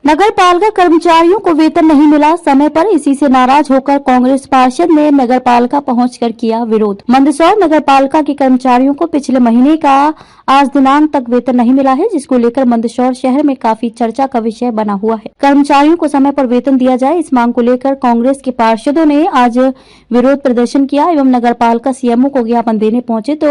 नगर पालिका कर्मचारियों को वेतन नहीं मिला समय पर, इसी से नाराज होकर कांग्रेस पार्षद ने नगर पालिका पहुंचकर किया विरोध। मंदसौर नगर पालिका के कर्मचारियों को पिछले महीने का आज दिनांक तक वेतन नहीं मिला है, जिसको लेकर मंदसौर शहर में काफी चर्चा का विषय बना हुआ है। कर्मचारियों को समय पर वेतन दिया जाए, इस मांग को लेकर कांग्रेस के पार्षदों ने आज विरोध प्रदर्शन किया एवं नगर पालिका सीएमओ को ज्ञापन देने पहुंचे तो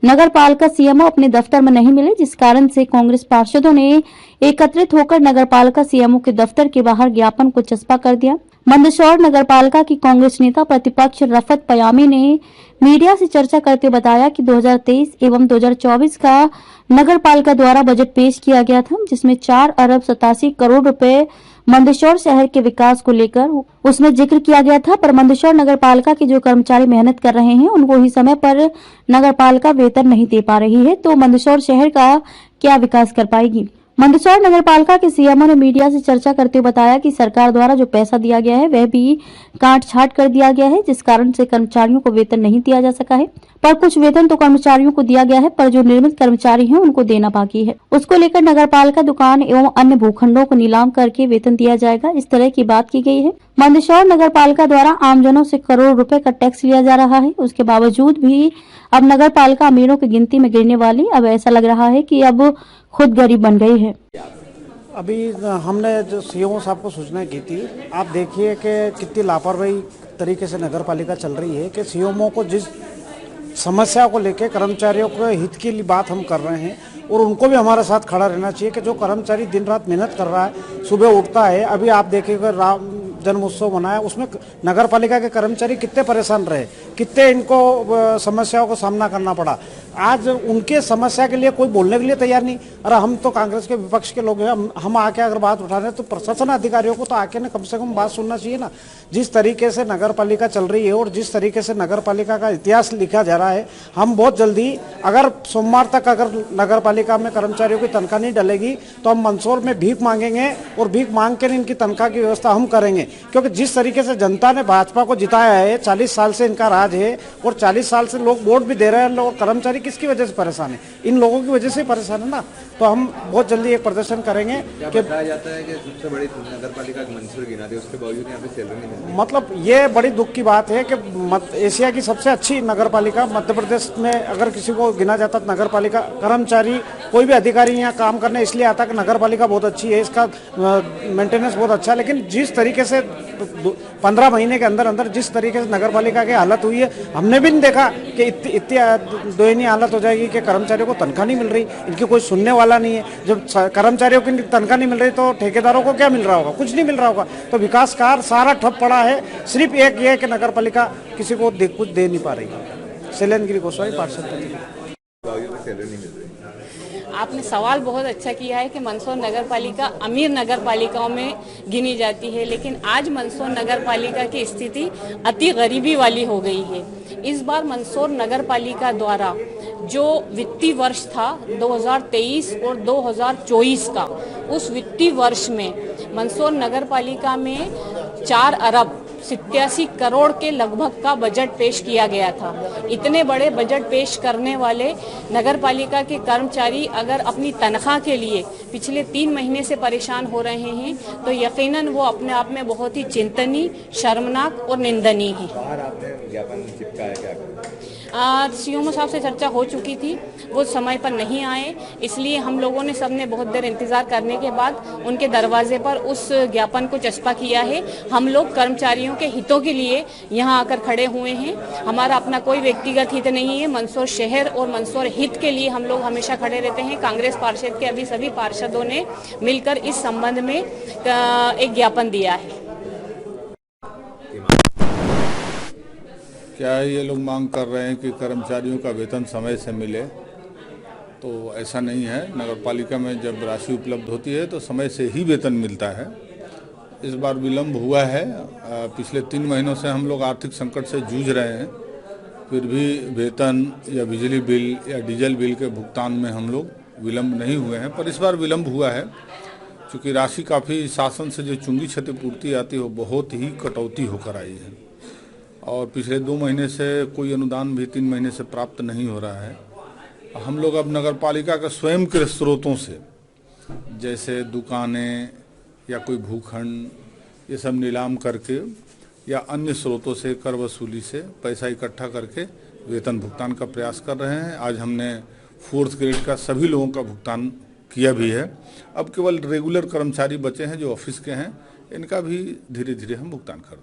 नगर पालिका सीएमओ अपने दफ्तर में नहीं मिले, जिस कारण से कांग्रेस पार्षदों ने एकत्रित होकर नगर पालिका सीएमओ के दफ्तर के बाहर ज्ञापन को चस्पा कर दिया। मंदसौर नगर पालिका की कांग्रेस नेता प्रतिपक्ष रफत पयामी ने मीडिया से चर्चा करते बताया कि 2023 एवं 2024 का नगर पालिका द्वारा बजट पेश किया गया था, जिसमें 4 अरब 87 करोड़ रुपए मंदसौर शहर के विकास को लेकर उसमें जिक्र किया गया था। पर मंदसौर नगर पालिका के जो कर्मचारी मेहनत कर रहे हैं उनको ही समय पर नगर पालिका वेतन नहीं दे पा रही है, तो मंदसौर शहर का क्या विकास कर पाएगी। मंदसौर नगर पालिका के सीएमओ ने मीडिया से चर्चा करते हुए बताया कि सरकार द्वारा जो पैसा दिया गया है वह भी काट छाट कर दिया गया है, जिस कारण से कर्मचारियों को वेतन नहीं दिया जा सका है। पर कुछ वेतन तो कर्मचारियों को दिया गया है, पर जो निर्मित कर्मचारी हैं उनको देना बाकी है। उसको लेकर नगर पालिका दुकान एवं अन्य भूखंडों को नीलाम करके वेतन दिया जाएगा, इस तरह की बात की गई है। मंदसौर नगर पालिका द्वारा आमजनों से करोड़ रुपए का टैक्स लिया जा रहा है, उसके बावजूद भी अब नगर पालिका अमीरों की गिनती में गिरने वाली अब ऐसा लग रहा है कि अब खुद गरीब बन गई है। अभी हमने जो सीएमओ साहब को सूचना की थी, आप देखिए कि कितनी लापरवाही तरीके से नगर पालिका चल रही है कि सीएमओ को जिस समस्या को लेकर कर्मचारियों के हित की बात हम कर रहे हैं और उनको भी हमारे साथ खड़ा रहना चाहिए कि जो कर्मचारी दिन रात मेहनत कर रहा है, सुबह उठता है। अभी आप देखिएगा राम जन्म उत्सव मनाया, उसमें नगर पालिका के कर्मचारी कितने परेशान रहे, कितने इनको समस्याओं को सामना करना पड़ा। आज उनके समस्या के लिए कोई बोलने के लिए तैयार नहीं। अरे हम तो कांग्रेस के विपक्ष के लोग हैं, हम आके अगर बात उठा रहे हैं तो प्रशासन अधिकारियों को तो आके ना कम से कम बात सुनना चाहिए ना। जिस तरीके से नगर पालिका चल रही है और जिस तरीके से नगर पालिका का इतिहास लिखा जा रहा है, हम बहुत जल्दी अगर सोमवार तक अगर नगर पालिका में कर्मचारियों की तनख्वाह नहीं डलेगी तो हम मंदसौर में भीख मांगेंगे और भीख मांग कर इनकी तनख्वाह की व्यवस्था हम करेंगे। क्योंकि जिस तरीके से जनता ने भाजपा को जिताया है, 40 साल से इनका राज है और 40 साल से लोग वोट भी दे रहे हैं और कर्मचारी किसकी वजह से परेशान है? इन लोगों की वजह से परेशान है ना। तो हम बहुत जल्दी एक प्रदर्शन करेंगे कि बताया जाता है कि सबसे बड़ी नगर पालिका मंदसौर गिना दी, उसके बावजूद यहाँ पे सैलरी नहीं मिलती। मतलब ये बड़ी दुख की बात है कि एशिया की सबसे अच्छी नगर पालिका मध्य प्रदेश में अगर किसी को गिना जाता तो नगर पालिका कर्मचारी कोई भी अधिकारी यहाँ काम करने इसलिए आता कि नगर पालिका बहुत अच्छी है, इसका मेंटेनेंस बहुत अच्छा है। लेकिन जिस तरीके से 15 महीने के अंदर अंदर जिस तरीके से नगर पालिका की हालत हुई है, हमने भी नहीं देखा कि इतनी दयनीय हालत हो जाएगी कि कर्मचारियों को तनख्वाह नहीं मिल रही, इनकी कोई सुनने वाला नहीं है। जब कर्मचारियों की तनख्वाह नहीं मिल रही तो ठेकेदारों को क्या मिल रहा होगा? कुछ नहीं मिल रहा होगा। तो विकास कार्य सारा ठप पड़ा है। सिर्फ एक ये कि नगर पालिका किसी को कुछ दे नहीं पा रही है। शैलेंद्र गोस्वामी, पार्षद। आपने सवाल बहुत अच्छा किया है कि मंदसौर नगर पालिका अमीर नगर पालिकाओं में गिनी जाती है, लेकिन आज मंदसौर नगर पालिका की स्थिति अति गरीबी वाली हो गई है। इस बार मंदसौर नगर पालिका द्वारा जो वित्तीय वर्ष था 2023 और 2024 का, उस वित्तीय वर्ष में मंदसौर नगर पालिका में 4 अरब 87 करोड़ के लगभग का बजट पेश किया गया था। इतने बड़े बजट पेश करने वाले नगर पालिका के कर्मचारी अगर अपनी तनख्वाह के लिए पिछले 3 महीने से परेशान हो रहे हैं तो यकीनन वो अपने आप में बहुत ही चिंतनीय, शर्मनाक और निंदनीय है। सीएमओ साहब से चर्चा हो चुकी थी, वो समय पर नहीं आए, इसलिए हम लोगों ने सबने बहुत देर इंतजार करने के बाद उनके दरवाजे पर उस ज्ञापन को चस्पा किया है। हम लोग कर्मचारियों के हितों के लिए यहाँ आकर खड़े हुए हैं। हमारा अपना कोई व्यक्तिगत हित नहीं है, मंदसौर शहर और मंदसौर हित के लिए हम लोग हमेशा खड़े रहते हैं। कांग्रेस पार्षद के अभी सभी पार्षदों ने मिलकर इस संबंध में एक ज्ञापन दिया है। क्या ये लोग मांग कर रहे हैं कि कर्मचारियों का वेतन समय से मिले? तो ऐसा नहीं है। नगर पालिका में जब राशि उपलब्ध होती है तो समय से ही वेतन मिलता है। इस बार विलम्ब हुआ है। पिछले 3 महीनों से हम लोग आर्थिक संकट से जूझ रहे हैं, फिर भी वेतन या बिजली बिल या डीजल बिल के भुगतान में हम लोग विलम्ब नहीं हुए हैं। पर इस बार विलम्ब हुआ है क्योंकि राशि काफ़ी शासन से जो चुंगी क्षतिपूर्ति आती है वो बहुत ही कटौती होकर आई है और पिछले 2 महीने से कोई अनुदान भी 3 महीने से प्राप्त नहीं हो रहा है। हम लोग अब नगर पालिका के स्वयं के स्रोतों से, जैसे दुकानें या कोई भूखंड, ये सब नीलाम करके या अन्य स्रोतों से कर वसूली से पैसा इकट्ठा करके वेतन भुगतान का प्रयास कर रहे हैं। आज हमने 4th ग्रेड का सभी लोगों का भुगतान किया भी है। अब केवल रेगुलर कर्मचारी बचे हैं जो ऑफिस के हैं, इनका भी धीरे धीरे हम भुगतान कर रहे हैं।